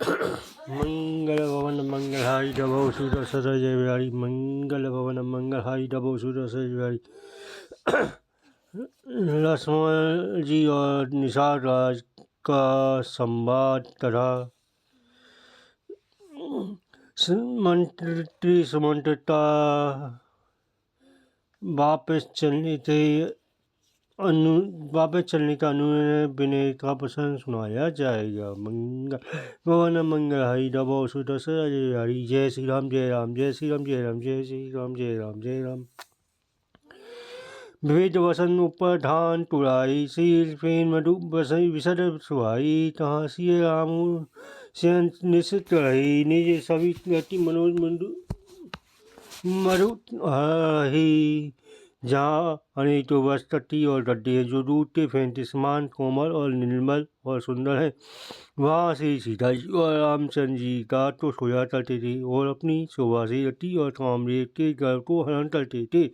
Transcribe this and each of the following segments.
मंगल भवन मंगलहारी डबो सूर सजय बिहारी। मंगल भवन मंगलहारी डबो सूर सजय बिहारी। लक्ष्मण जी और निषाद राज का संवाद तथा मंत्री सुमंत्रिता वापस चलने का अनुनय विनय का प्रसंग सुनाया जाएगा। मंगल भवन मंगलहारी डबो सूर सजय बिहारी। जय श्री राम जय राम जय श्री राम जय राम जय श्री राम जय राम जय राम। विविध वसन ऊपर धान तुड़ाई शील फेन मधु बसई विसद सुहाई। तहाँ सिय राम सेन निश्चित रही निज सभी गति मनोज मधु ही। जहाँ अनेक तो बस तटी और गड्ढे हैं जो दूधते फेंकते समान कोमल और निर्मल और सुंदर है। वहाँ से सीता जी और रामचंद्र जी का तो सोया करते थे और अपनी शोभा से रति और कामदेव के गर्भ को हरण करते थे।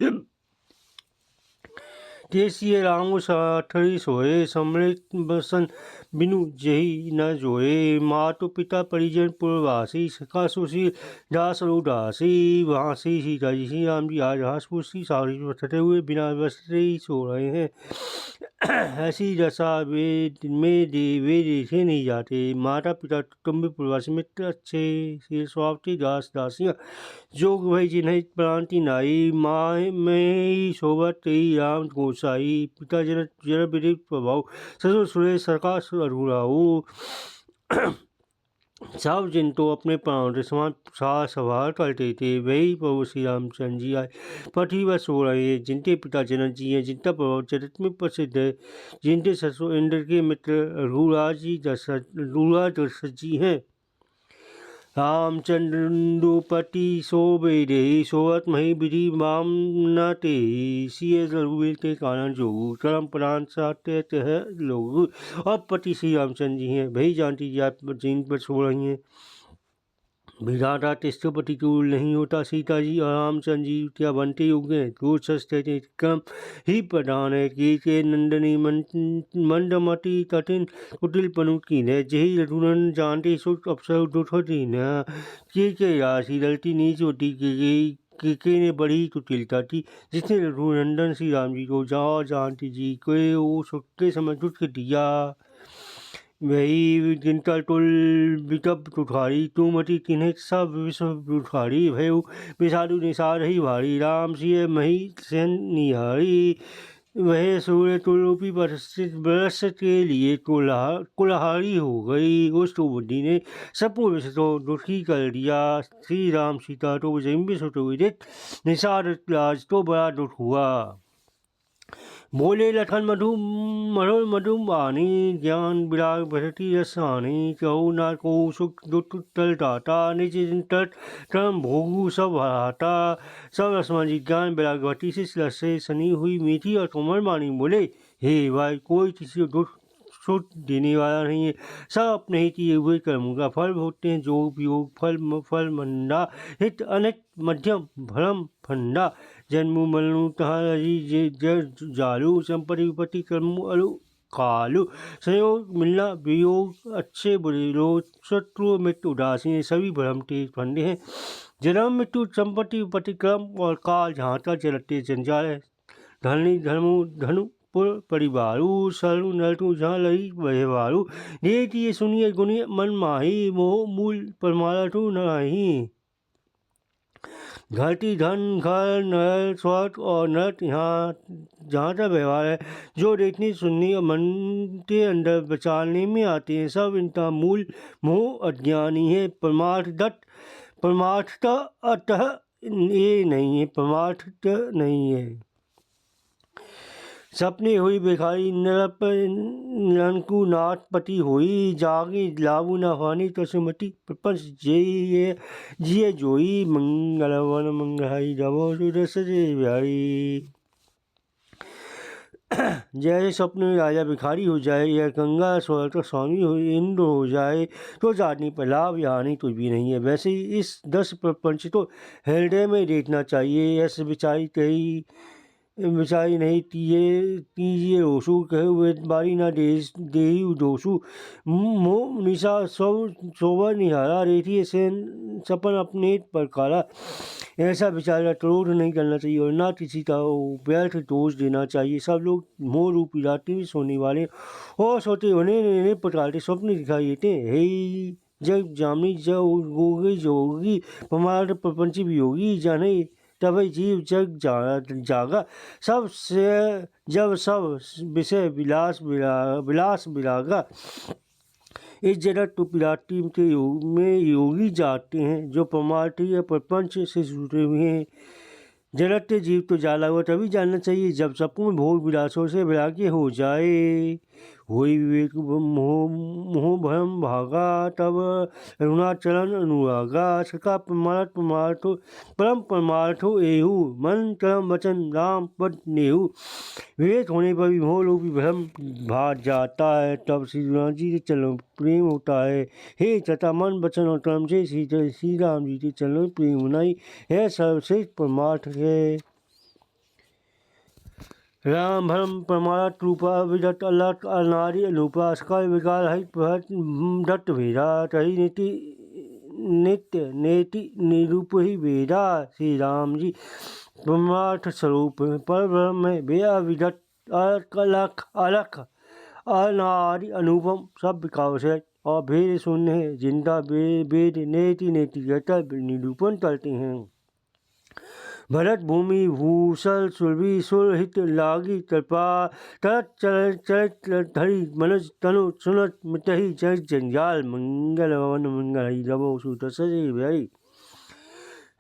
तेसिए राम साठरी सोए सम्मिलित बसन बिनु जही न जोए। मातु पिता परिजन पुरवासी सखा सुशील दास उदासी। वहाँ से सीता जी श्री राम जी आज हासपुसी सावरी बसते हुए बिना बसते ही सो रहे हैं। ऐसी दशा वे देखे नहीं जाते। माता पिता कुटुंब प्रवासी मित्र अच्छे से स्वावती दास दासियाँ जोग भई जिन्हें प्रांति नाई। माँ में सोबत ही राम गोसाई। पिता जन विधि प्रभाव ससुर सुरेश सरकार अधूराऊ। सब जिन तो अपने प्राणों के समान सार सवार करते थे। वही प्रभु श्री रामचंद्र जी आए पृथ्वी पर सो रहे हैं। जिनके पिता जनक जी हैं जिनका प्रभाव जगत में प्रसिद्ध है। जिनके ससुर इंद्र के मित्र रघुराज दशरथ जी हैं। रामचंद्रुपति सोबे दे सोवत मही विधि वाम न ते। सिय रघुवीर के कारण जो कर्म प्रधान सात्य है लोग। अब पति श्री रामचंद्र जी हैं। वही जानती जी आप जिन पर सो रही हैं। विधाता तिष्ठ प्रतिकूल नहीं होता। सीता जी और रामचंद्र जी क्या बनते योग्य हैं। क्रोध सस्ते क्रम ही प्रधान है। के नंदनी मंदमती कठिन कुटिल पनु की न जही रघुनंदन जानते सुख अवसर दुखती न। के राशि दलती नीच होती के ने बड़ी कुटिलता थी। जिसने रघुनंदन श्री राम जी को जानती जी को सुख के समय दुख दिया। वही जिनका तुल विकप तुठारी तुमति किन्हें सब विश्व उठारी। भयु विषादु निषाद ही भारी। राम सिय मही सेन निहारी। वह सूर्य तुलरूपी बरस के लिए कुल्हाड़ी हो गई। उस तो बुद्धि ने सबको विष तो दुखी कर दिया। श्री राम सीता तो विषय विदित निषाद राज तो बड़ा दुख हुआ। बोले लखन मधुर मधुबानी ज्ञान विराग भरती रसानी। कहू ना को सुख दुख तल दाता निज तट कर्म भोगू सब हराता। सब रसमान जी ज्ञान विराग भरती से सनी हुई मीठी और कोमल वाणी बोले हे भाई कोई किसी को दुख सुख देने वाला नहीं है। सब अपने ही किए हुए कर्मों का फल भोगते हैं। जो वियोग फल मंदा हित अनित मध्यम भरम फंदा। जन्मु मरणु तहाँ रही जालू। संपत्ति विपत्ति कर्मु अलु कालू। संयोग मिलना वियोग अच्छे बुरे लोग शत्रु मित्र उदासीन सभी भ्रम के फंदे हैं। जन्म मृत्यु संपत्ति विपत्ति कर्म और काल जहाँ तक चलते जंजाल है। धनी धनु पुर परिवारू सरु नरटू जहाँ लही व्यवहारू। ये सुनिए गुनिए मन माही मोह मूल परमारु नहीं। घरती धन घर नर स्वर्ग और नृत यहाँ जहाँ तक व्यवहार है। जो देखने सुनने और मन के अंदर बचाने में आते हैं सब इनका मूल मोह अज्ञानी है। परमार्थता अतः ये नहीं है। परमार्थ नहीं है। सपने हुई भिखारी निरंकु नाथ पति हुई। जागे लाभु न हानि तो सुमति प्रपंच जिये जोई। मंगलवन मंगलहारी डबो सूर सजय बिहारी। जैसे स्वप्न में राजा भिखारी हो जाए या गंगा स्वर्ग का स्वामी हो इंद्र हो जाए तो जाने पर लाभ या हानि कुछ भी नहीं है। वैसे ही इस 10 प्रपंच तो हृदय में देखना चाहिए। ऐसे विचारी कही बिचारी नहीं तीजिए रोसू कहे हुए बारी ना देही दोसू मोह निशा सोबर निहारा रेती से सपन अपने पर काला। ऐसा बेचारा क्रोध नहीं करना चाहिए और ना किसी का व्यर्थ दोष देना चाहिए। सब लोग मोह रूपी रात्रि में सोने वाले और सोते उन्हें प्रकार के स्वप्न दिखाई देते हैं। हे जग जामनी जोगी पमार प्रपंच भी होगी जाने तभी जीव जग जागा। सब से जब सब विषय विलास विरागा। इस जगत तो पिराटी में योगी जाते हैं जो परमार्थी या प्रपंच से जुड़े हुए हैं। जगत के जीव तो जाला हुआ तभी जानना चाहिए जब सपूर्ण भोग विलासों से वैराग्य हो जाए। वही विवेक मोह भ्रम भागा तब अरुणाचलन अनुरागा। सका परम परमार्थो एहू मन कर्म वचन राम पद नेहू। विवेक होने पर भी मोह रूपी भ्रम भाग जाता है तब श्री राम जी के चरणों प्रेम होता है। हे तथा मन वचन और कर्म से श्री राम जी के चरणों में प्रेम होना ही है सर्वश्रेष्ठ परमार्थ है। राम भरम परमार्थ रूपा विदत अलट अनारी अनुपा सकल विकार है दत्त भेदा तही नित्य नेति निरूप ही वेदा। श्री राम जी परमार्थ स्वरूप पर ब्रह्म में बेअविदत अलख अलख अनादि अनुपम सब विकास है और भेद शून्य है जिनका वेद नेति नेति कहकर निरूपण करते हैं। भरत भूमि भूषल सुरभि सुरहित लागी कृपा तरत चरित धरी मनुज तनु सुनत मिटहि जग जंजाल मंगल वन मंगल हरि रवो सुत सजे भाई।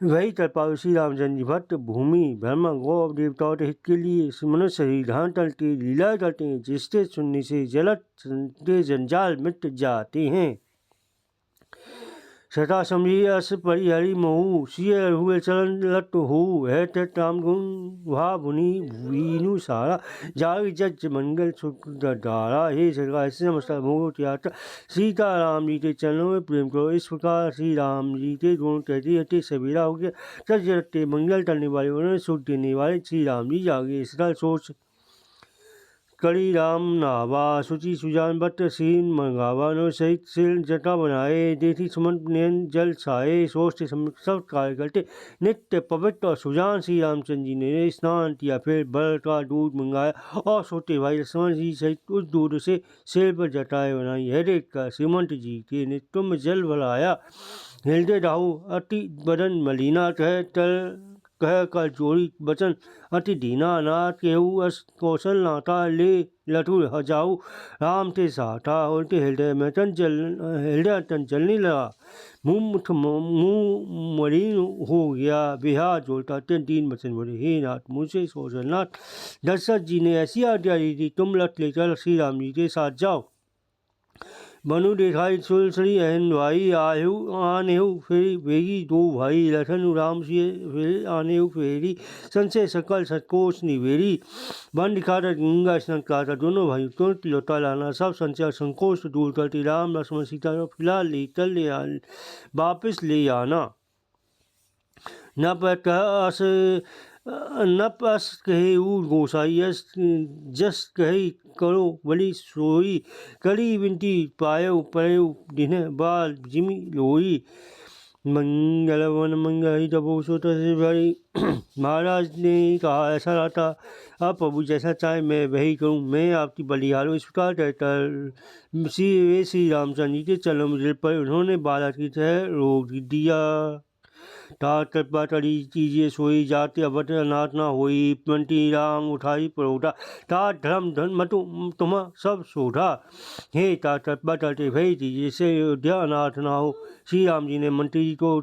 वही कृपा श्री रामचंद्र जी भट्ट भूमि ब्रह्मा गौ देवताओं के हित के लिए मनुष्य शरीर धारण करके लीला करते हैं जिससे सुनने से जलत के जंजाल मिट जाते हैं। सता समझी अस परिहरि महू सिय हुए चलन लट हो है राम गुण वहा भुनि वीनु सारा जाग जज मंगल सुख दारा। हे सरकार ऐसे नमस्कार भोग त्याग सीता राम जी के चरणों में प्रेम करो। इस प्रकार श्री राम जी के गुण कहते हटे सवेरा हो गया तज जगते मंगल करने वाले उन्होंने सुख देने वाले श्री राम जी जागे। इसका सोच कड़ी राम नावा सुचि सुजान बट सीन मंगावा नो सहित सिल जटा बनाए देती सुमन नयन जल छाए। सोचते सब कार्य करते नित्य पवित्र और सुजान श्री रामचंद्र जी ने स्नान किया फिर बल का दूध मंगाया और सोते भाई लक्ष्मण जी सहित उस दूध से सिर पर जटाएँ बनाई। हरे का श्रीमंत जी के नेतृत्व में जल भराया हृदय राहु अति बदन मलिना कह कर जोड़ी बचन अति दीना नाथ केहू अस कौशल नाता ले लठुर हजाऊ राम ते साठा उल्टे हृदय में हृदय तन जलने लगा मुँह मलिन हो गया बिहार जोड़ता तीन वचन बोले। हे नाथ मुझसे कौशल नाथ दशरथ जी ने ऐसी आज्ञा दी थी तुम लट लेकर श्री राम जी के साथ जाओ। बनु देखाई सुलसरी अहन भाई आहु आनेहु फेरी वेगी दो भाई लखन राम सिय फेरी आनेहु फेरी संशय सकल सतकोश निवेरी। वन दिखाकर गंगा स्नान कराता दोनों भाई तुरंत लौटा लाना सब संशय संकोच दूर करती राम लक्ष्मण सीता को फिलहाल वापिस ले आना। न पस कहे गोसाई जस कही करो बलि सोई करी विनती पायो पयो दिन बाल जिमी लोई। मंगल वन मंगल तबो सोत से भाई। महाराज ने कहा ऐसा रहता अब प्रभु जैसा चाहे मैं वही करूँ मैं आपकी बलिहारो। इस प्रकार कहकर श्री रामचंद्र जी के चरणों में गिर पर उन्होंने बालक की तरह रोक दिया। तात कृपा करी चीजें सोई जाते अवट अनाथ ना होई पंटी राम उठाई परोटा तात धर्म धन मतु तुम सब सोधा। हे तात कृपा करते भई चीजें से अयोध्या अनाथ ना हो। श्री राम जी ने मंत्री जी को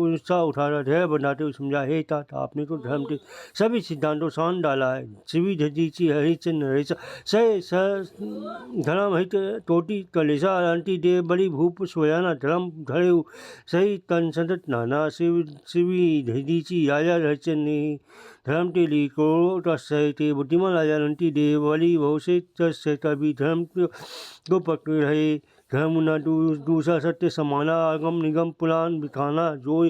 उत्साह उठाकर धैर्य बनाते हुए समझा। हे तात आपने तो धर्म के सभी सिद्धांतों शान डाला है। शिवी धजी हरिचंद्र हरिचा धर्म हित टोटी कलेसा अंति देव बड़ी भूप सोयाना धर्म धरे सही तन सदत नाना शिव शिवी धीची राजा हरिचंद ने धर्म टेली को तस्य ते बुद्धिमान राजा रंटी देव वाली बहु से तस्य तभी धर्म को पकड़े रहे। धर्म न दूसरा सत्य समाना आगम निगम पुराण बिठाना जो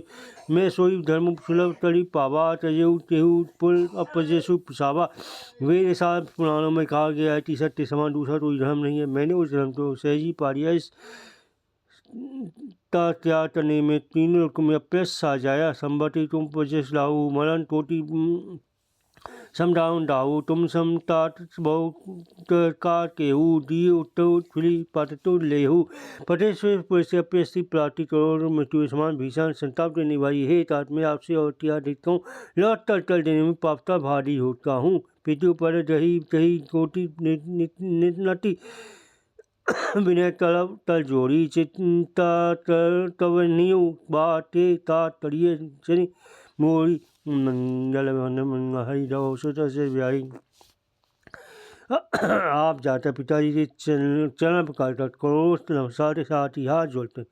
मैं सोई धर्म सुलभ तरी पावा तजेऊ तेहू पुल अपजेसु पिसावा। वेद सात पुराणों में कहा गया है कि सत्य समान दूसरा कोई धर्म नहीं है। मैंने उस धर्म को सहजी पा लिया। इस त्याग करने में तीन लोक में अप्यस आ जाया। संबति तुम पजेस लाऊ मरण कोटि समडाउन दाऊ तुम समतात बहुत का केहू दिए उत्तर खुली पातु लेहू पटेश्वर पुरुष अप्यस्ति प्राप्ति करोड़ मृत्यु समान भीषण संताप देने वाली हे तात मैं आपसे और त्याग देखता हूँ। लौट तल देने में पापता भारी होता हूँ। पितु पर दही दही कोटि नति विनय तलब तल जोड़ी चिंता तव नीव बाटे ता तड़िए चली मोरी मंगल मंगल हरि रहो सुत से व्याही। आप जाता पिताजी के चरण प्रकार करोड़ नमस्कार के साथ ही हाथ जोड़ते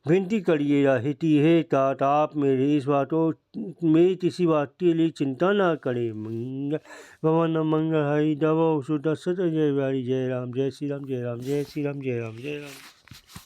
विनती करिएगा हिति हे तात आप मेरे इस बातों मेरी किसी बात के लिए चिंता ना करें। मंगल भवन मंगल हरि दवो सुत जय व्यारी जय राम जय श्री राम जय राम जय श्री राम जय राम जय राम।